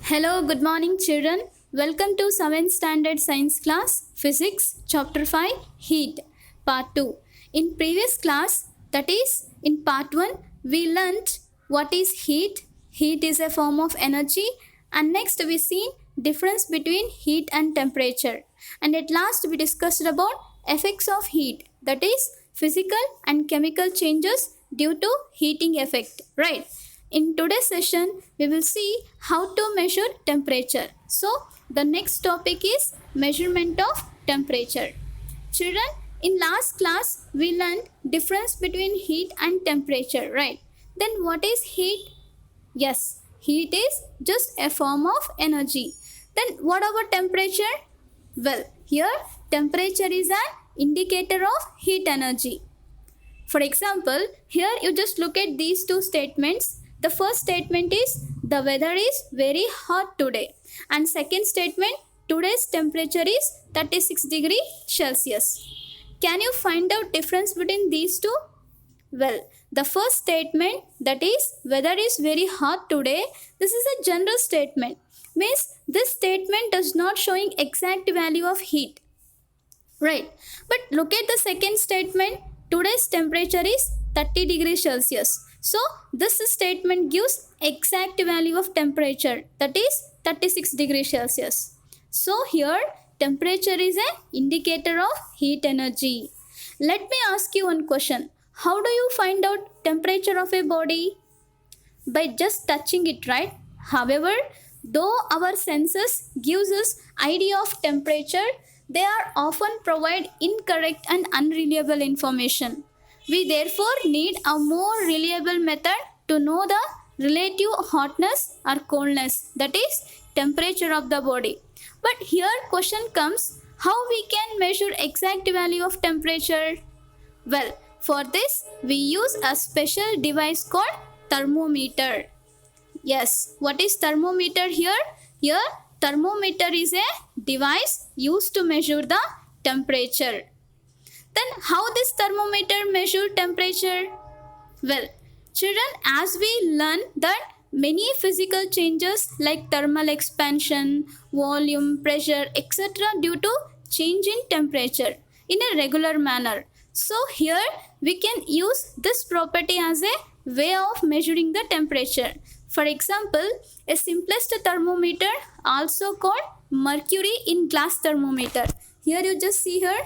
Hello, good morning, children. Welcome to 7th Standard Science class, Physics, Chapter 5, Heat, Part 2. In previous class, that is, in Part 1, we learnt what is heat. Heat is a form of energy. And next, we seen difference between heat and temperature. And at last, we discussed about effects of heat. That is, physical and chemical changes due to heating effect. Right? In today's session, we will see how to measure temperature. So, the next topic is measurement of temperature. Children, in last class, we learned difference between heat and temperature, right? Then what is heat? Yes, heat is just a form of energy. Then what about temperature? Well, here temperature is an indicator of heat energy. For example, here you just look at these two statements. The first statement is the weather is very hot today. And second statement, today's temperature is 36 degree Celsius. Can you find out difference between these two? Well, the first statement, that is weather is very hot today, this is a general statement. Means this statement does not showing exact value of heat. Right. But look at the second statement. Today's temperature is 30 degrees Celsius. So this statement gives exact value of temperature, that is 36 degrees Celsius. So here temperature is an indicator of heat energy. Let me ask you one question. How do you find out temperature of a body? By just touching it, right? However, though our senses gives us idea of temperature, they are often provide incorrect and unreliable information. We therefore need a more reliable method to know the relative hotness or coldness, that is temperature of the body. But here question comes, how we can measure exact value of temperature? Well, for this we use a special device called thermometer. Yes, what is thermometer here? Here thermometer is a device used to measure the temperature. Then how this thermometer measure temperature? Well, children, as we learn that many physical changes like thermal expansion, volume, pressure, etc. due to change in temperature in a regular manner. So here we can use this property as a way of measuring the temperature. For example, a simplest thermometer, also called mercury in glass thermometer. Here you just see here.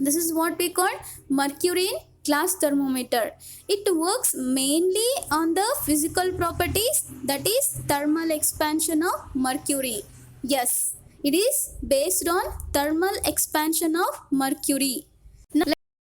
This is what we call mercury in glass thermometer. It works mainly on the physical properties, that is thermal expansion of mercury. Yes, it is based on thermal expansion of mercury. Now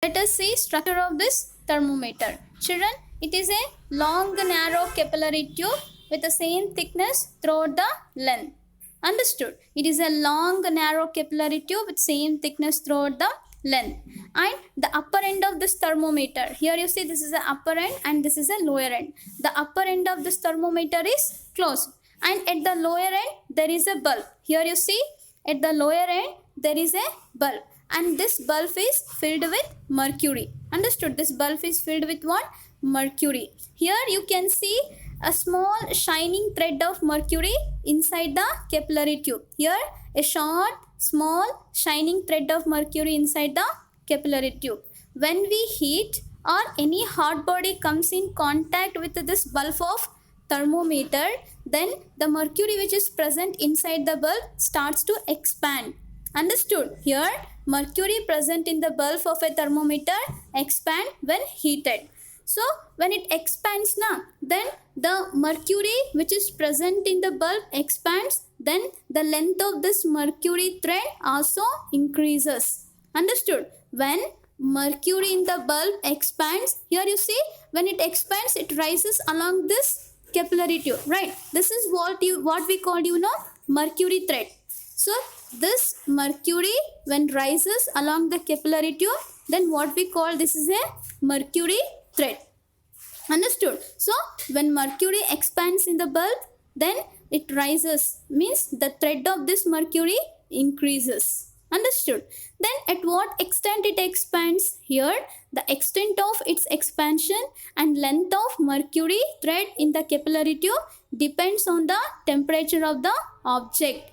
let us see structure of this thermometer. Children, it is a long narrow capillary tube with the same thickness throughout the length. Understood? It is a long narrow capillary tube with same thickness throughout the length. And the upper end of this thermometer, here you see this is the upper end and this is a lower end. The upper end of this thermometer is closed, and at the lower end there is a bulb. Here you see at the lower end there is a bulb, and this bulb is filled with mercury. Understood? This bulb is filled with what? Mercury. Here you can see a small shining thread of mercury inside the capillary tube. Here a short small shining thread of mercury inside the capillary tube. When we heat or any hot body comes in contact with this bulb of thermometer, then the mercury which is present inside the bulb starts to expand. Understood? Here mercury present in the bulb of a thermometer expand when heated. So when it expands now, then the mercury which is present in the bulb expands, then the length of this mercury thread also increases. Understood? When mercury in the bulb expands, here you see when it expands it rises along this capillary tube, right? This is what we call mercury thread. So this mercury when rises along the capillary tube, then what we call this is a mercury thread. Understood? So when mercury expands in the bulb, then it rises, means the thread of this mercury increases. Understood? Then at what extent it expands? Here the extent of its expansion and length of mercury thread in the capillary tube depends on the temperature of the object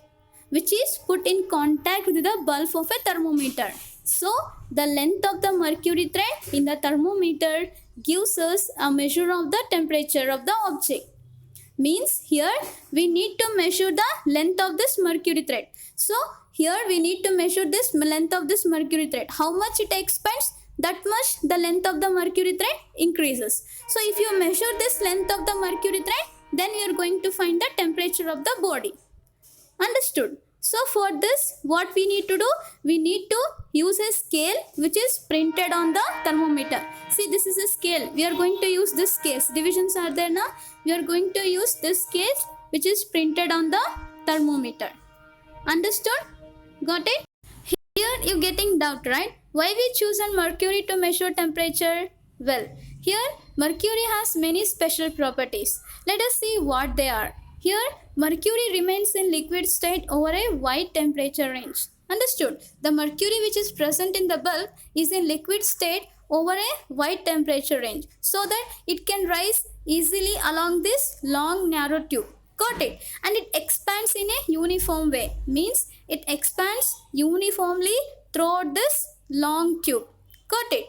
which is put in contact with the bulb of a thermometer. So the length of the mercury thread in the thermometer gives us a measure of the temperature of the object. Means here we need to measure the length of this mercury thread. So here we need to measure this length of this mercury thread. How much it expands, that much the length of the mercury thread increases. So if you measure this length of the mercury thread, then you are going to find the temperature of the body. Understood? So for this, what we need to do? We need to use a scale which is printed on the thermometer. See, this is a scale. We are going to use this scale. Divisions are there now. We are going to use this scale which is printed on the thermometer. Understood? Got it? Here you getting doubt, right? Why we chosen mercury to measure temperature? Well, here mercury has many special properties. Let us see what they are. Here, mercury remains in liquid state over a wide temperature range. Understood? The mercury which is present in the bulb is in liquid state over a wide temperature range so that it can rise easily along this long narrow tube. Got it? And it expands in a uniform way. Means it expands uniformly throughout this long tube. Got it?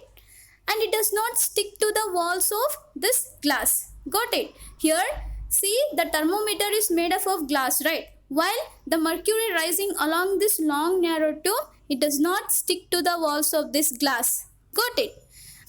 And it does not stick to the walls of this glass. Got it? Here, see, the thermometer is made up of glass, right? While the mercury rising along this long narrow tube, it does not stick to the walls of this glass. Got it?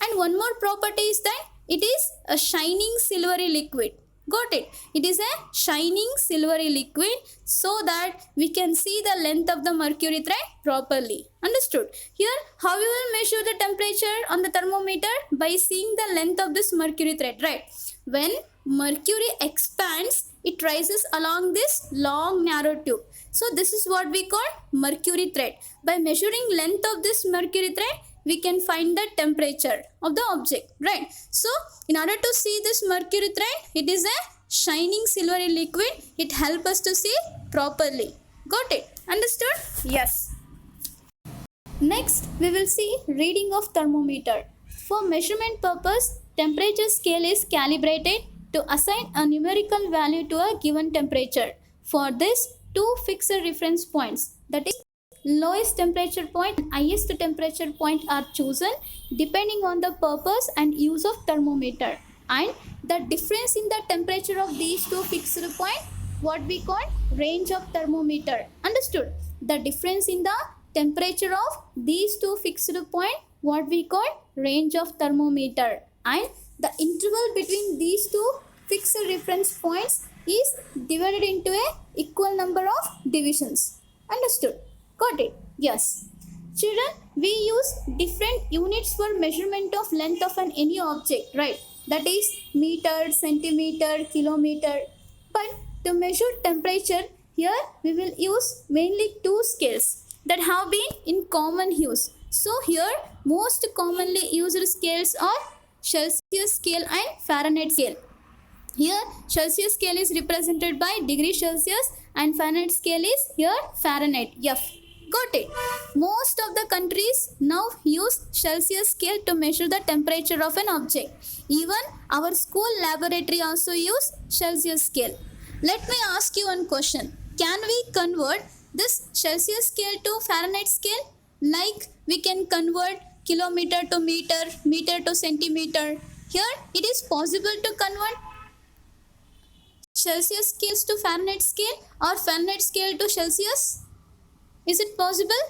And one more property is that it is a shining silvery liquid. Got it? It is a shining silvery liquid so that we can see the length of the mercury thread properly. Understood? Here, how we will measure the temperature on the thermometer? By seeing the length of this mercury thread, right? When mercury expands, it rises along this long narrow tube. So this is what we call mercury thread. By measuring length of this mercury thread, we can find the temperature of the object, right? So in order to see this mercury thread, it is a shining silvery liquid. It helps us to see properly. Got it? Understood? Yes. Next, we will see reading of thermometer. For measurement purpose, temperature scale is calibrated to assign a numerical value to a given temperature. For this, two fixed reference points, that is lowest temperature point and highest temperature point, are chosen depending on the purpose and use of thermometer. And the difference in the temperature of these two fixed points, what we call range of thermometer. Understood? The difference in the temperature of these two fixed points, what we call range of thermometer. And the interval between these two fixed reference points is divided into a equal number of divisions. Understood? Got it? Yes. Children, we use different units for measurement of length of any object, right? That is meter, centimeter, kilometer. But to measure temperature, here we will use mainly two scales that have been in common use. So here most commonly used scales are Celsius scale and Fahrenheit scale. Here Celsius scale is represented by degree Celsius and Fahrenheit scale is here Fahrenheit, F. Got it? Most of the countries now use Celsius scale to measure the temperature of an object. Even our school laboratory also use Celsius scale. Let me ask you one question. Can we convert this Celsius scale to Fahrenheit scale? Like we can convert kilometer to meter, meter to centimeter. Here it is possible to convert Celsius scales to Fahrenheit scale or Fahrenheit scale to Celsius. Is it possible?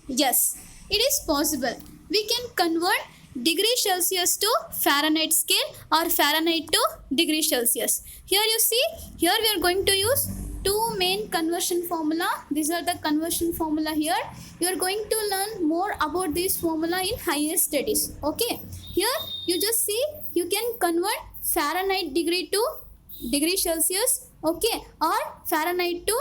Yes, it is possible. We can convert degree Celsius to Fahrenheit scale or Fahrenheit to degree Celsius. Here you see, here we are going to use two main conversion formula. These are the conversion formula here. You are going to learn more about this formula in higher studies. Okay. Here you just see, you can convert Fahrenheit degree to degree Celsius. Okay. Or Fahrenheit to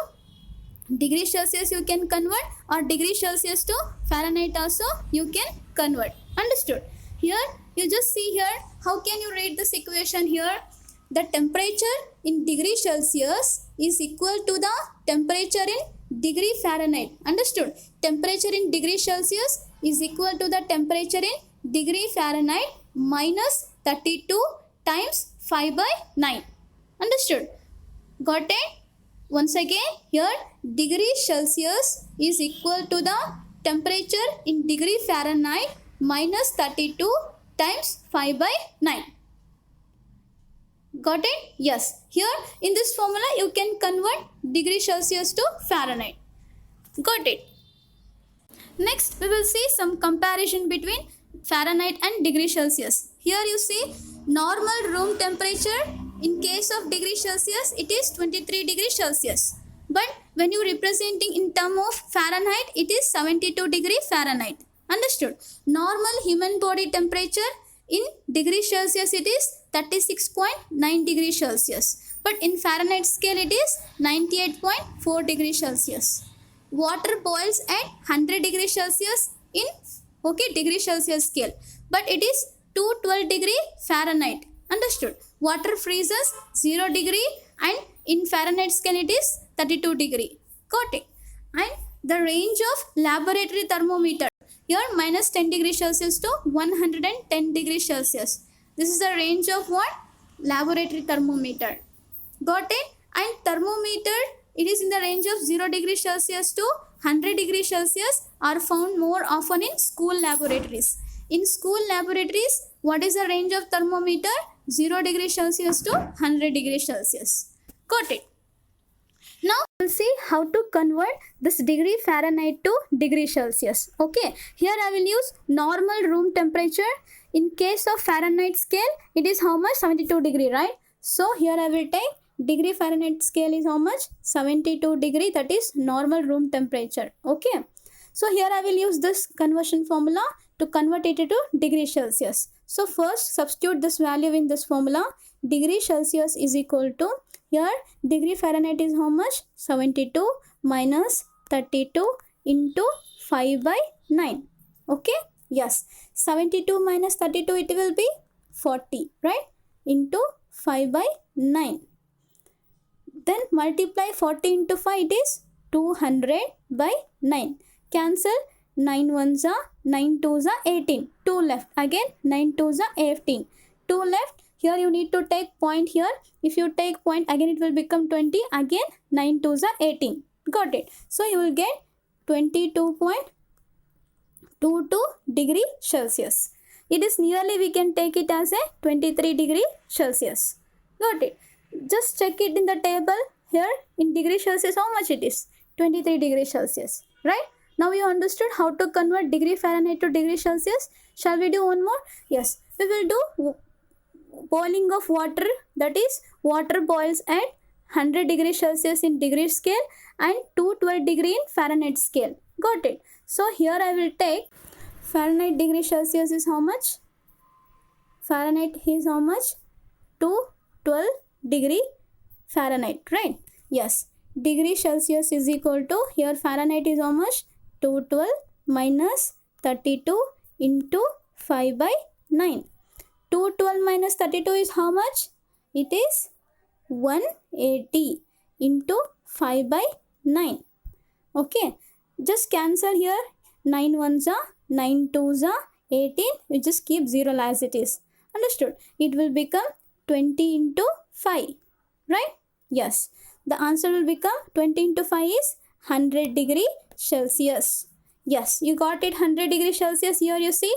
degree Celsius you can convert, or degree Celsius to Fahrenheit also you can convert. Understood? Here you just see here, how can you read this equation here? The temperature in degree Celsius is equal to the temperature in degree Fahrenheit. Understood? Temperature in degree Celsius is equal to the temperature in degree Fahrenheit minus 32 times 5 by 9. Understood? Got it? Once again, here degree Celsius is equal to the temperature in degree Fahrenheit minus 32 times 5 by 9. Got it? Yes. Here in this formula you can convert degree Celsius to Fahrenheit. Got it? Next we will see some comparison between Fahrenheit and degree Celsius. Here you see normal room temperature in case of degree Celsius it is 23 degree Celsius. But when you representing in term of Fahrenheit it is 72 degree Fahrenheit. Understood? Normal human body temperature in degree Celsius it is 36.9 degree Celsius. But in Fahrenheit scale it is 98.4 degree Celsius. Water boils at 100 degree Celsius in degree Celsius scale. But it is 212 degree Fahrenheit. Understood? Water freezes 0 degree and in Fahrenheit scale it is 32 degree. Got it? And the range of laboratory thermometer. Here minus 10 degree Celsius to 110 degree Celsius. This is the range of what? Laboratory thermometer. Got it? And thermometer, it is in the range of 0 degree Celsius to 100 degree Celsius are found more often in school laboratories. In school laboratories, what is the range of thermometer? 0 degree Celsius to 100 degree Celsius. Got it? Now we'll see how to convert this degree Fahrenheit to degree Celsius. Okay, here I will use normal room temperature. In case of Fahrenheit scale, it is how much? 72 degree, right? So here I will take degree Fahrenheit scale is how much? 72 degree, that is normal room temperature. Okay, so here I will use this conversion formula to convert it to degree Celsius. So first substitute this value in this formula. Degree Celsius is equal to, here degree Fahrenheit is how much? 72 minus 32 into 5 by 9. Okay, yes, 72 minus 32 it will be 40, right? Into 5 by 9. Then multiply 40 into 5, it is 200 by 9. Cancel 9 ones are 9 twos are 18. 2 left. Again 9 twos are 18. 2 left. Here you need to take point here. If you take point again it will become 20. Again 9 twos are 18. Got it. So you will get 22.22 degree Celsius. It is nearly, we can take it as a 23 degree Celsius. Got it. Just check it in the table here in degree Celsius how much it is. 23 degree Celsius. Right? Now you understood how to convert degree Fahrenheit to degree Celsius. Shall we do one more? Yes. We will do boiling of water, that is water boils at 100 degree Celsius in degree scale and 212 degree in Fahrenheit scale. Got it? So here I will take Fahrenheit degree Celsius is how much? Fahrenheit is how much? 212 degree Fahrenheit, right? Yes. Degree Celsius is equal to, here Fahrenheit is how much? 212 minus 32 into 5 by 9. 212 minus 32 is how much? It is 180 into 5 by 9. Okay. Just cancel here. 9 ones are 9 twos are 18. You just keep 0 as it is. Understood? It will become 20 into 5. Right? Yes. The answer will become 20 into 5 is 100 degree Celsius. Yes. You got it. 100 degree Celsius. Here you see.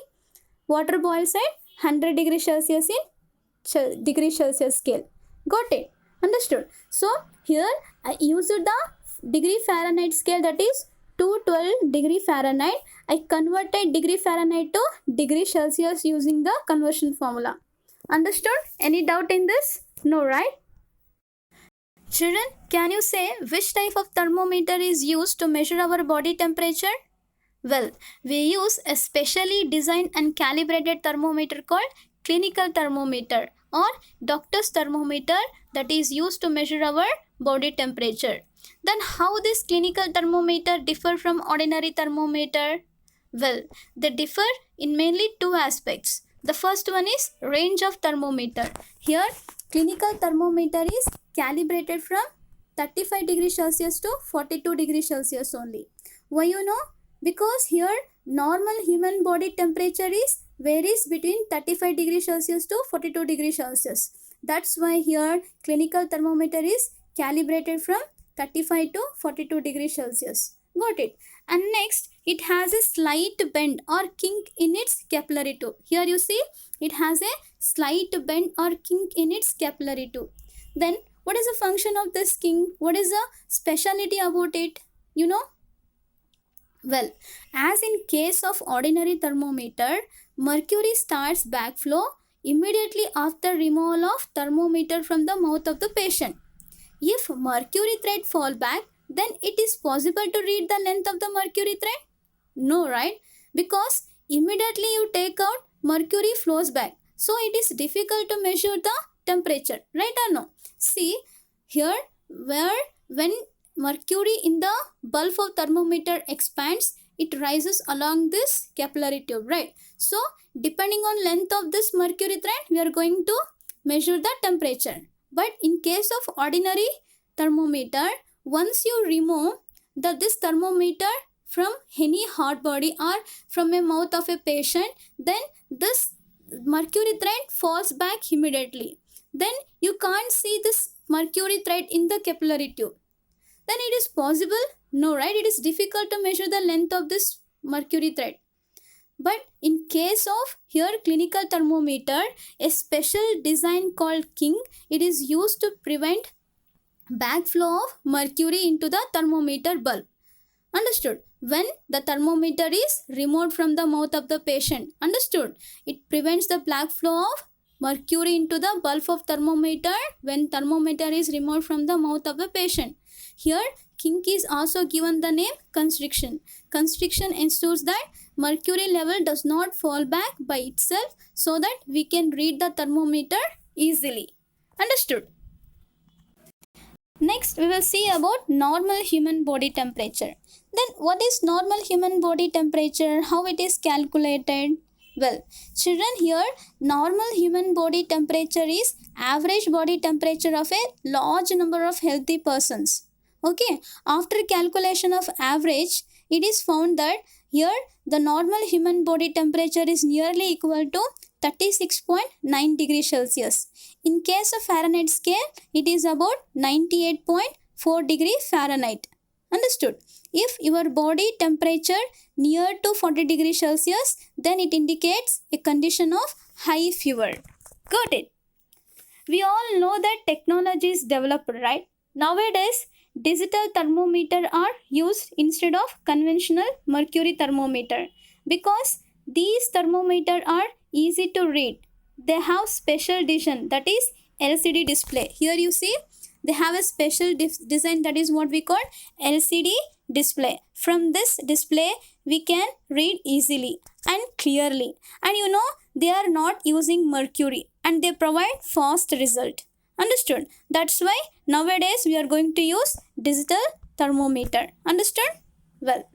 Water boils at 100 degree Celsius in degree Celsius scale. Got it? Understood? So here I used the degree Fahrenheit scale, that is 212 degree Fahrenheit. I converted degree Fahrenheit to degree Celsius using the conversion formula. Understood? Any doubt in this? No, right? Children, can you say which type of thermometer is used to measure our body temperature? Well, we use a specially designed and calibrated thermometer called clinical thermometer or doctor's thermometer that is used to measure our body temperature. Then how this clinical thermometer differ from ordinary thermometer? Well, they differ in mainly two aspects. The first one is range of thermometer. Here, clinical thermometer is calibrated from 35 degrees Celsius to 42 degrees Celsius only. Why you know? Because here normal human body temperature is varies between 35 degrees Celsius to 42 degrees Celsius. That's why here clinical thermometer is calibrated from 35 to 42 degrees Celsius. Got it? And next, it has a slight bend or kink in its capillary tube. Here you see it has a slight bend or kink in its capillary tube. Then what is the function of this kink? What is the speciality about it? You know? Well, as in case of ordinary thermometer, mercury starts backflow immediately after removal of thermometer from the mouth of the patient. If mercury thread fall back, then it is possible to read the length of the mercury thread? No, right? Because immediately you take out, mercury flows back. So it is difficult to measure the temperature, right or no? See, here when mercury in the bulb of thermometer expands, it rises along this capillary tube, right? So depending on length of this mercury thread, we are going to measure the temperature. But in case of ordinary thermometer, once you remove this thermometer from any hot body or from a mouth of a patient, then this mercury thread falls back immediately. Then you can't see this mercury thread in the capillary tube. Then it is possible? No, right? It is difficult to measure the length of this mercury thread. But in case of here clinical thermometer, a special design called kink, it is used to prevent backflow of mercury into the thermometer bulb. Understood? When the thermometer is removed from the mouth of the patient. Understood? It prevents the backflow of mercury into the bulb of thermometer when thermometer is removed from the mouth of the patient. Here, kink is also given the name constriction. Constriction ensures that mercury level does not fall back by itself so that we can read the thermometer easily. Understood? Next, we will see about normal human body temperature. Then, what is normal human body temperature? How it is calculated? Well, children, here normal human body temperature is average body temperature of a large number of healthy persons. Okay, after calculation of average, it is found that here the normal human body temperature is nearly equal to 36.9 degrees Celsius. In case of Fahrenheit scale, it is about 98.4 degree Fahrenheit. Understood? If your body temperature near to 40 degrees Celsius, then it indicates a condition of high fever. Got it? We all know that technology is developed, right? Nowadays, digital thermometer are used instead of conventional mercury thermometer because these thermometers are easy to read. They have special design, that is LCD display. Here you see they have a special design, that is what we call LCD display. From this display we can read easily and clearly, and you know they are not using mercury and they provide fast result. Understood? That's why nowadays we are going to use digital thermometer. Understood? Well,